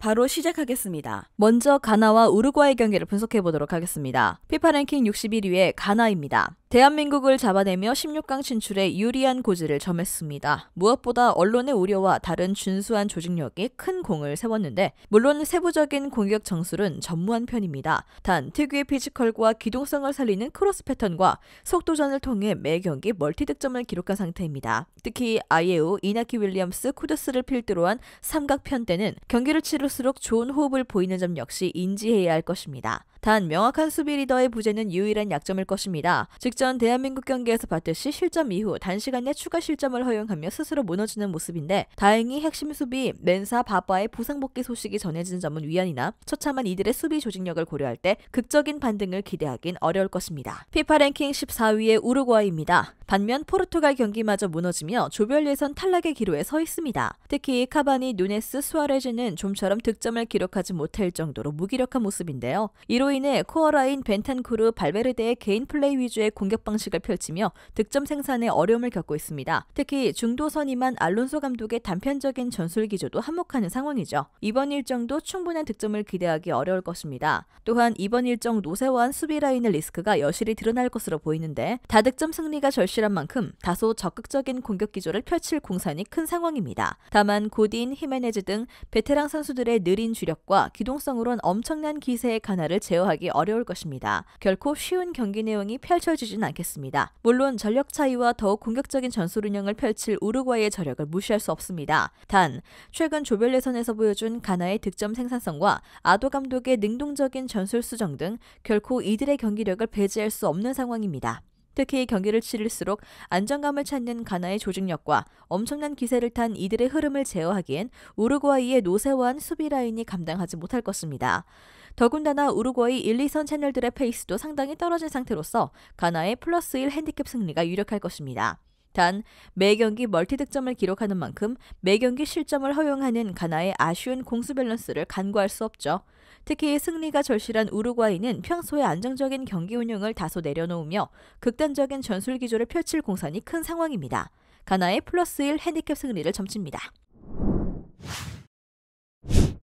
바로 시작하겠습니다. 먼저 가나와 우루과이 경기를 분석해보도록 하겠습니다. 피파 랭킹 61위의 가나입니다. 대한민국을 잡아내며 16강 진출에 유리한 고지를 점했습니다. 무엇보다 언론의 우려와 다른 준수한 조직력이 큰 공을 세웠는데 물론 세부적인 공격 정술은 전무한 편입니다. 단 특유의 피지컬과 기동성을 살리는 크로스 패턴과 속도전을 통해 매 경기 멀티 득점을 기록한 상태입니다. 특히 아예우, 이나키 윌리엄스, 쿠드스를 필두로 한 삼각편 때는 경기를 치를수록 좋은 호흡을 보이는 점 역시 인지해야 할 것입니다. 단 명확한 수비 리더의 부재는 유일한 약점일 것입니다. 직전 대한민국 경기에서 봤듯이 실점 이후 단시간 내 추가 실점을 허용하며 스스로 무너지는 모습인데 다행히 핵심 수비 멘사 바바의 부상 복귀 소식이 전해지는 점은 위안이나 처참한 이들의 수비 조직력을 고려할 때 극적인 반등을 기대하긴 어려울 것입니다. 피파 랭킹 14위의 우루과이입니다. 반면 포르투갈 경기마저 무너지며 조별 예선 탈락의 기로에 서 있습니다. 특히 카바니, 누네스, 수아레즈는 좀처럼 득점을 기록하지 못할 정도로 무기력한 모습인데요. 이로 인해 코어라인 벤탄쿠르, 발베르데의 개인 플레이 위주의 공격 방식을 펼치며 득점 생산에 어려움을 겪고 있습니다. 특히 중도 선임한 알론소 감독의 단편적인 전술 기조도 한몫하는 상황이죠. 이번 일정도 충분한 득점을 기대하기 어려울 것입니다. 또한 이번 일정 노쇠화한 수비 라인의 리스크가 여실히 드러날 것으로 보이는데 다득점 승리가 절실한 만큼 다소 적극적인 공격 기조를 펼칠 공산이 큰 상황입니다. 다만 고딘, 히메네즈 등 베테랑 선수들의 느린 주력과 기동성으론 엄청난 기세의 가나를 제어하기 어려울 것입니다. 결코 쉬운 경기 내용이 펼쳐지진 않겠습니다. 물론 전력 차이와 더욱 공격적인 전술 운영을 펼칠 우루과이의 저력을 무시할 수 없습니다. 단 최근 조별 예선에서 보여준 가나의 득점 생산성과 아도 감독의 능동적인 전술 수정 등 결코 이들의 경기력을 배제할 수 없는 상황입니다. 특히 경기를 치를수록 안정감을 찾는 가나의 조직력과 엄청난 기세를 탄 이들의 흐름을 제어하기엔 우루과이의 노쇠화한 수비 라인이 감당하지 못할 것입니다. 더군다나 우루과이 1, 2선 채널들의 페이스도 상당히 떨어진 상태로서 가나의 플러스 1 핸디캡 승리가 유력할 것입니다. 단 매 경기 멀티 득점을 기록하는 만큼 매 경기 실점을 허용하는 가나의 아쉬운 공수 밸런스를 간과할 수 없죠. 특히 승리가 절실한 우루과이는 평소에 안정적인 경기 운영을 다소 내려놓으며 극단적인 전술 기조를 펼칠 공산이 큰 상황입니다. 가나의 플러스 1 핸디캡 승리를 점칩니다.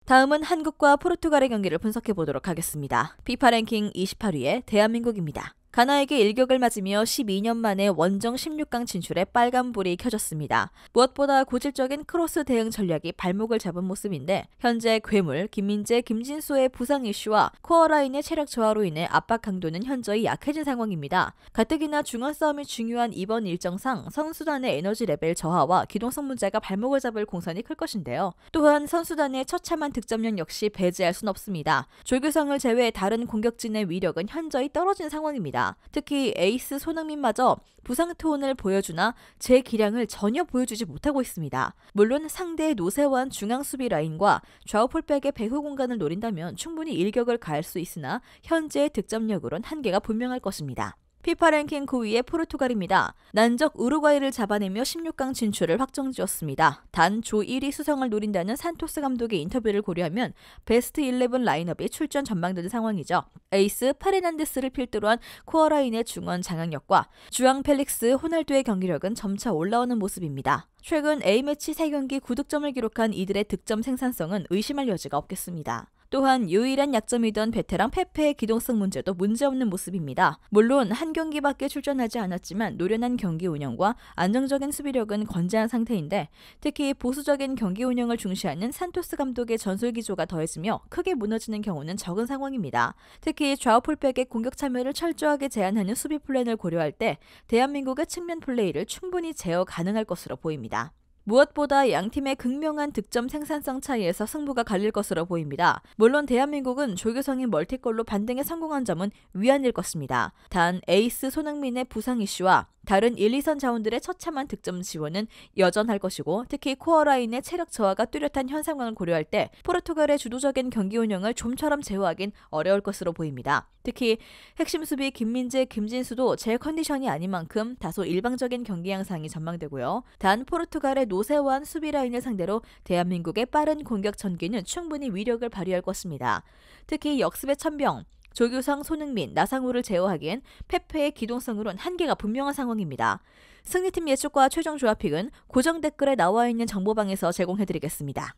다음은 한국과 포르투갈의 경기를 분석해보도록 하겠습니다. 피파 랭킹 28위의 대한민국입니다. 가나에게 일격을 맞으며 12년 만에 원정 16강 진출에 빨간불이 켜졌습니다. 무엇보다 고질적인 크로스 대응 전략이 발목을 잡은 모습인데 현재 괴물, 김민재, 김진수의 부상 이슈와 코어라인의 체력 저하로 인해 압박 강도는 현저히 약해진 상황입니다. 가뜩이나 중원 싸움이 중요한 이번 일정상 선수단의 에너지 레벨 저하와 기동성 문제가 발목을 잡을 공산이 클 것인데요. 또한 선수단의 처참한 득점력 역시 배제할 순 없습니다. 조규성을 제외 다른 공격진의 위력은 현저히 떨어진 상황입니다. 특히 에이스 손흥민마저 부상 투혼을 보여주나 제 기량을 전혀 보여주지 못하고 있습니다. 물론 상대의 노쇠화한 중앙 수비 라인과 좌우 풀백의 배후 공간을 노린다면 충분히 일격을 가할 수 있으나 현재의 득점력으론 한계가 분명할 것입니다. 피파 랭킹 9위의 포르투갈입니다. 난적 우루과이를 잡아내며 16강 진출을 확정지었습니다. 단 조 1위 수성을 노린다는 산토스 감독의 인터뷰를 고려하면 베스트 11 라인업이 출전 전망되는 상황이죠. 에이스 파르난데스를 필두로 한 코어라인의 중원 장악력과 주앙 펠릭스, 호날두의 경기력은 점차 올라오는 모습입니다. 최근 A매치 3경기 9득점을 기록한 이들의 득점 생산성은 의심할 여지가 없겠습니다. 또한 유일한 약점이던 베테랑 페페의 기동성 문제도 문제없는 모습입니다. 물론 한 경기밖에 출전하지 않았지만 노련한 경기 운영과 안정적인 수비력은 건재한 상태인데 특히 보수적인 경기 운영을 중시하는 산토스 감독의 전술 기조가 더해지며 크게 무너지는 경우는 적은 상황입니다. 특히 좌우 풀백의 공격 참여를 철저하게 제한하는 수비 플랜을 고려할 때 대한민국의 측면 플레이를 충분히 제어 가능할 것으로 보입니다. 무엇보다 양팀의 극명한 득점 생산성 차이에서 승부가 갈릴 것으로 보입니다. 물론 대한민국은 조규성이 멀티골로 반등에 성공한 점은 위안일 것입니다. 단 에이스 손흥민의 부상 이슈와 다른 1, 2선 자원들의 처참한 득점 지원은 여전할 것이고 특히 코어라인의 체력 저하가 뚜렷한 현 상황을 고려할 때 포르투갈의 주도적인 경기 운영을 좀처럼 제어하긴 어려울 것으로 보입니다. 특히 핵심 수비 김민재, 김진수도 제 컨디션이 아닌 만큼 다소 일방적인 경기 양상이 전망되고요. 단 포르투갈의 노쇠화한 수비 라인을 상대로 대한민국의 빠른 공격 전개는 충분히 위력을 발휘할 것입니다. 특히 역습의 천병, 조규성, 손흥민, 나상호를 제어하기엔 페페의 기동성으론 한계가 분명한 상황입니다. 승리팀 예측과 최종 조합픽은 고정 댓글에 나와 있는 정보방에서 제공해드리겠습니다.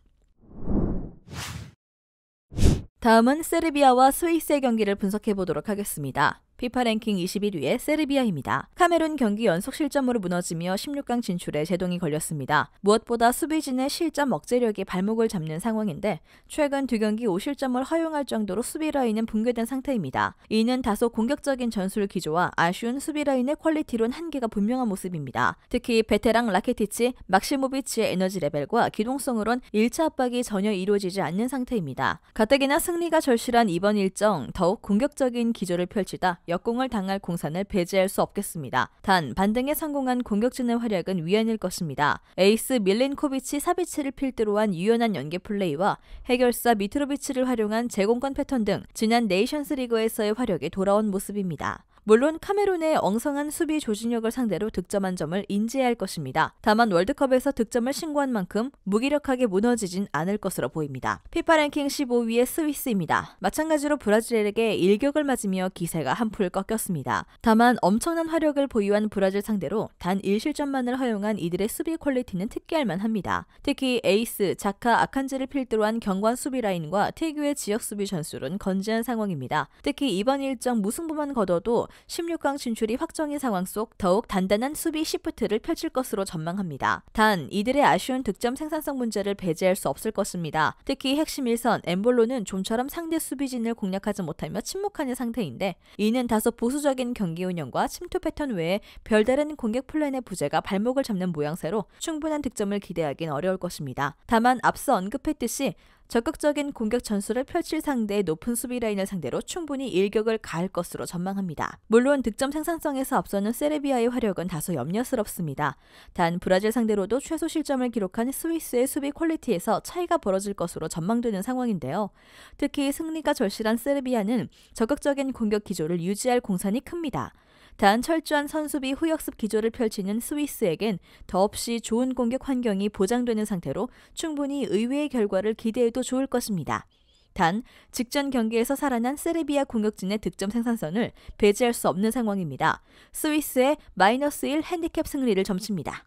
다음은 세르비아와 스위스의 경기를 분석해 보도록 하겠습니다. 피파 랭킹 21위의 세르비아입니다. 카메룬 경기 연속 실점으로 무너지며 16강 진출에 제동이 걸렸습니다. 무엇보다 수비진의 실점 억제력이 발목을 잡는 상황인데 최근 두 경기 5실점을 허용할 정도로 수비 라인은 붕괴된 상태입니다. 이는 다소 공격적인 전술 기조와 아쉬운 수비 라인의 퀄리티론 한계가 분명한 모습입니다. 특히 베테랑 라케티치, 막시모비치의 에너지 레벨과 기동성으론 1차 압박이 전혀 이루어지지 않는 상태입니다. 가뜩이나 승리가 절실한 이번 일정 더욱 공격적인 기조를 펼치다 역공을 당할 공산을 배제할 수 없겠습니다. 단 반등에 성공한 공격진의 활약은 위안일 것입니다. 에이스 밀린코비치 사비치를 필두로 한 유연한 연계 플레이와 해결사 미트로비치를 활용한 제공권 패턴 등 지난 네이션스 리그에서의 활약이 돌아온 모습입니다. 물론 카메룬의 엉성한 수비 조직력을 상대로 득점한 점을 인지해야 할 것입니다. 다만 월드컵에서 득점을 신고한 만큼 무기력하게 무너지진 않을 것으로 보입니다. 피파 랭킹 15위의 스위스입니다. 마찬가지로 브라질에게 일격을 맞으며 기세가 한풀 꺾였습니다. 다만 엄청난 화력을 보유한 브라질 상대로 단 1실점만을 허용한 이들의 수비 퀄리티는 특기할 만합니다. 특히 에이스, 자카, 아칸지를 필두로 한 경관 수비 라인과 태교의 지역 수비 전술은 건재한 상황입니다. 특히 이번 일정 무승부만 거둬도 16강 진출이 확정인 상황 속 더욱 단단한 수비 시프트를 펼칠 것으로 전망합니다. 단 이들의 아쉬운 득점 생산성 문제를 배제할 수 없을 것입니다. 특히 핵심 1선 엠볼로는 좀처럼 상대 수비진을 공략하지 못하며 침묵하는 상태인데 이는 다소 보수적인 경기 운영과 침투 패턴 외에 별다른 공격 플랜의 부재가 발목을 잡는 모양새로 충분한 득점을 기대하긴 어려울 것입니다. 다만 앞서 언급했듯이 적극적인 공격 전술을 펼칠 상대의 높은 수비 라인을 상대로 충분히 일격을 가할 것으로 전망합니다. 물론 득점 생산성에서 앞서는 세르비아의 화력은 다소 염려스럽습니다. 단 브라질 상대로도 최소 실점을 기록한 스위스의 수비 퀄리티에서 차이가 벌어질 것으로 전망되는 상황인데요. 특히 승리가 절실한 세르비아는 적극적인 공격 기조를 유지할 공산이 큽니다. 단 철저한 선수비 후역습 기조를 펼치는 스위스에겐 더없이 좋은 공격 환경이 보장되는 상태로 충분히 의외의 결과를 기대해도 좋을 것입니다. 단 직전 경기에서 살아난 세르비아 공격진의 득점 생산성을 배제할 수 없는 상황입니다. 스위스의 -1 핸디캡 승리를 점칩니다.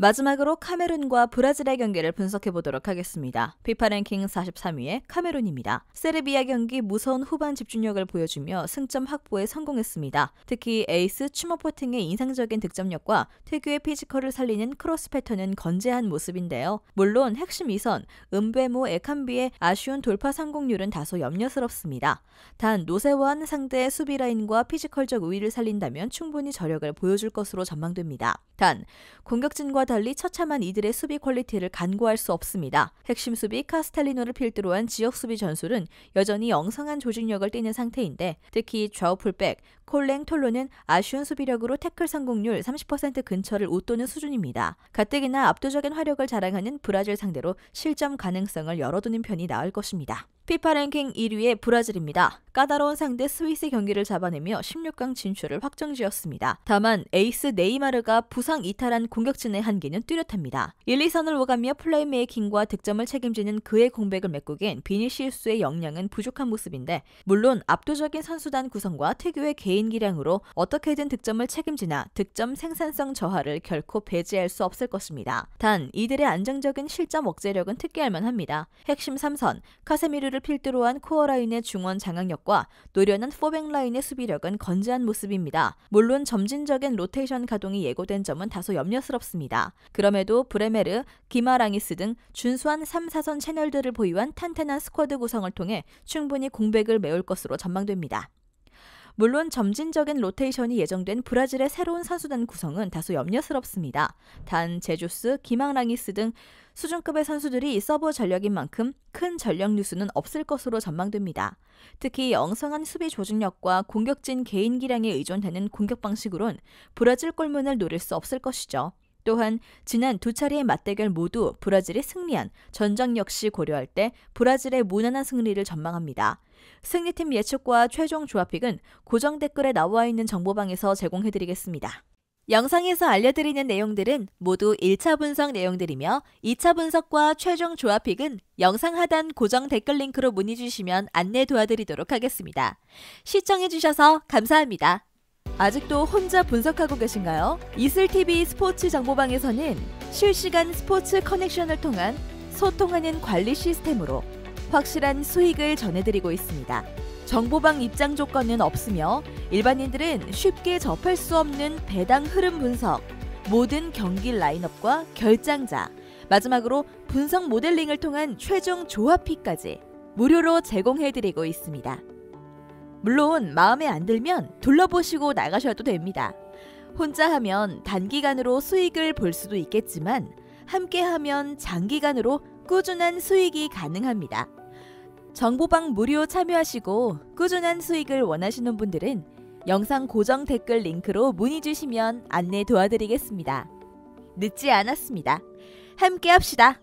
마지막으로 카메룬과 브라질의 경기를 분석해보도록 하겠습니다. 피파 랭킹 43위의 카메룬입니다. 세르비아 경기 무서운 후반 집중력을 보여주며 승점 확보에 성공했습니다. 특히 에이스 추머포팅의 인상적인 득점력과 특유의 피지컬을 살리는 크로스 패턴은 건재한 모습인데요. 물론 핵심 2선 은베모 에캄비의 아쉬운 돌파 성공률은 다소 염려스럽습니다. 단 노세화한 상대의 수비 라인과 피지컬적 우위를 살린다면 충분히 저력을 보여줄 것으로 전망됩니다. 단 공격진과 달리 처참한 이들의 수비 퀄리티를 간과할 수 없습니다. 핵심 수비 카스텔리노를 필두로 한 지역 수비 전술은 여전히 엉성한 조직력을 띠는 상태인데 특히 좌우 풀백 콜랭 톨로는 아쉬운 수비력으로 태클 성공률 30% 근처를 웃도는 수준입니다. 가뜩이나 압도적인 화력을 자랑하는 브라질 상대로 실점 가능성을 열어두는 편이 나을 것입니다. 피파 랭킹 1위의 브라질입니다. 까다로운 상대 스위스 경기를 잡아내며 16강 진출을 확정지었습니다. 다만 에이스 네이마르가 부상 이탈한 공격진의 한계는 뚜렷합니다. 1, 2선을 오가며 플레이메이킹과 득점을 책임지는 그의 공백을 메꾸기엔 비니시우스의 역량은 부족한 모습인데 물론 압도적인 선수단 구성과 특유의 개인 기량으로 어떻게든 득점을 책임지나 득점 생산성 저하를 결코 배제할 수 없을 것입니다. 단 이들의 안정적인 실점 억제력은 특기할 만합니다. 핵심 3선 카세미르를 필두로 한 코어 라인의 중원 장악력과 노련한 포백 라인의 수비력은 건재한 모습입니다. 물론 점진적인 로테이션 가동이 예고된 점은 다소 염려스럽습니다. 그럼에도 브레메르, 기마랑이스 등 준수한 3, 4선 채널들을 보유한 탄탄한 스쿼드 구성을 통해 충분히 공백을 메울 것으로 전망됩니다. 물론 점진적인 로테이션이 예정된 브라질의 새로운 선수단 구성은 다소 염려스럽습니다. 단 제주스, 기망랑이스 등 수준급의 선수들이 서브 전력인 만큼 큰 전력 누수는 없을 것으로 전망됩니다. 특히 엉성한 수비 조직력과 공격진 개인 기량에 의존되는 공격 방식으론 브라질 골문을 노릴 수 없을 것이죠. 또한 지난 두 차례의 맞대결 모두 브라질이 승리한 전적 역시 고려할 때 브라질의 무난한 승리를 전망합니다. 승리팀 예측과 최종 조합픽은 고정 댓글에 나와 있는 정보방에서 제공해드리겠습니다. 영상에서 알려드리는 내용들은 모두 1차 분석 내용들이며 2차 분석과 최종 조합픽은 영상 하단 고정 댓글 링크로 문의 주시면 안내 도와드리도록 하겠습니다. 시청해주셔서 감사합니다. 아직도 혼자 분석하고 계신가요? 이슬TV 스포츠 정보방에서는 실시간 스포츠 커넥션을 통한 소통하는 관리 시스템으로 확실한 수익을 전해드리고 있습니다. 정보방 입장 조건은 없으며 일반인들은 쉽게 접할 수 없는 배당 흐름 분석, 모든 경기 라인업과 결장자, 마지막으로 분석 모델링을 통한 최종 조합비까지 무료로 제공해드리고 있습니다. 물론 마음에 안 들면 둘러보시고 나가셔도 됩니다. 혼자 하면 단기간으로 수익을 볼 수도 있겠지만 함께 하면 장기간으로 꾸준한 수익이 가능합니다. 정보방 무료 참여하시고 꾸준한 수익을 원하시는 분들은 영상 고정 댓글 링크로 문의 주시면 안내 도와드리겠습니다. 늦지 않았습니다. 함께 합시다.